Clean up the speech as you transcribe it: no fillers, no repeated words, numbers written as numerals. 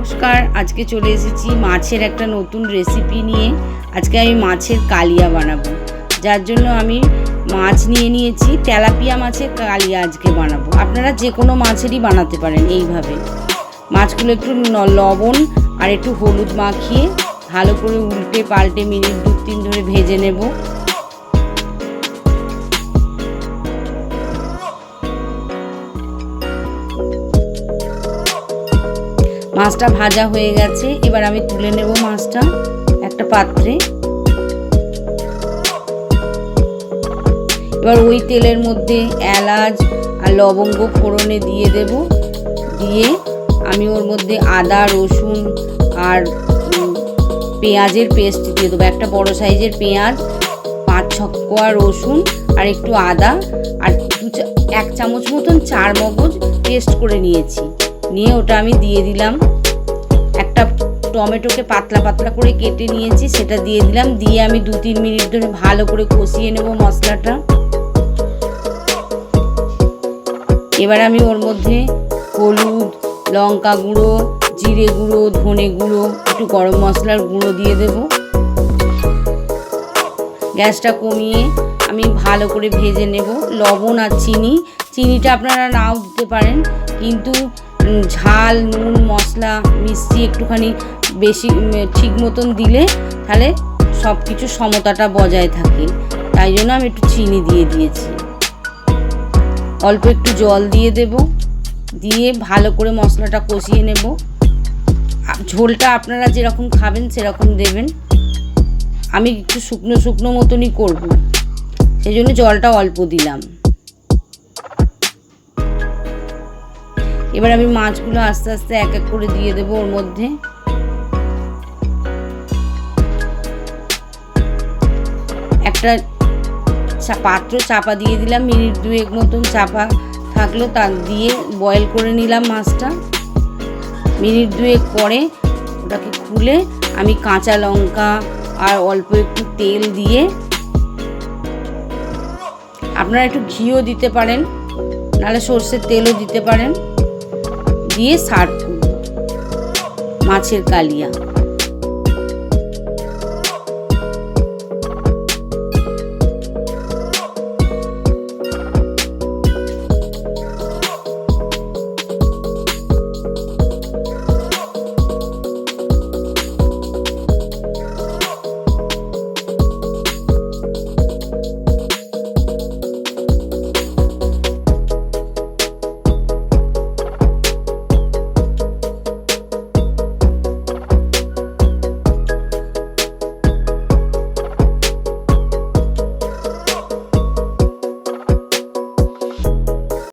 নমস্কার, আজকে চলে এসেছি মাছের একটা নতুন রেসিপি নিয়ে। আজকে আমি মাছের কালিয়া বানাবো, যার জন্য আমি মাছ নিয়ে নিয়েছি। তেলাপিয়া মাছের কালিয়া আজকে বানাবো। আপনারা যে কোনো মাছেরই বানাতে পারেন এইভাবে। মাছগুলো একটু লবণ আর একটু হলুদ মাখিয়ে ভালো করে উল্টে পাল্টে মিনিট 2-3 ধরে ভেজে নেব। মাছটা ভাজা হয়ে গেছে, এবার আমি তুলে নেব মাছটা একটা পাত্রে। এবার ওই তেলের মধ্যে এলাচ আর লবঙ্গ ফোড়নে দিয়ে দেব। দিয়ে আমি ওর মধ্যে আদা রসুন আর পেঁয়াজের পেস্ট দিয়ে দেবো। একটা বড় সাইজের পেঁয়াজ, 5-6 কোয়া রসুন আর একটু আদা আর 1 চামচ মতন 4 মগজ পেস্ট করে নিয়েছি। নিয়ে ওটা আমি দিয়ে দিলাম। একটা টমেটোকে পাতলা পাতলা করে কেটে নিয়েছি, সেটা দিয়ে দিলাম। দিয়ে আমি 2-3 মিনিট ধরে ভালো করে কষিয়ে নেব মশলাটা। এবার আমি ওর মধ্যে হলুদ, লঙ্কা গুঁড়ো, জিরে গুঁড়ো, ধনে গুঁড়ো, একটু গরম মশলার গুঁড়ো দিয়ে দেব। গ্যাসটা কমিয়ে আমি ভালো করে ভেজে নেব। লবণ আর চিনিটা আপনারা নাও দিতে পারেন, কিন্তু ঝাল, নুন, মশলা, মিষ্টি একটুখানি বেশি ঠিক মতন দিলে তাহলে সব কিছু সমতাটা বজায় থাকে। তাই জন্য আমি একটু চিনি দিয়ে দিয়েছি। অল্প একটু জল দিয়ে দেব। দিয়ে ভালো করে মশলাটা কষিয়ে নেব। ঝোলটা আপনারা যেরকম খাবেন সেরকম দেবেন। আমি একটু শুকনো শুকনো মতনই করব, সেই জন্য জলটা অল্প দিলাম। এবার আমি মাছগুলো আস্তে আস্তে এক এক করে দিয়ে দেবো ওর মধ্যে। একটা পাত্র চাপা দিয়ে দিলাম, মিনিট 2 মতন চাপা থাকলো, তা দিয়ে বয়েল করে নিলাম মাছটা। মিনিট 2 পরে ওটাকে খুলে আমি কাঁচা লঙ্কা আর অল্প একটু তেল দিয়ে, আপনারা একটু ঘিও দিতে পারেন, নাহলে সর্ষের তেলও দিতে পারেন, দিয়ে সার্ভ করব মাছের কালিয়া।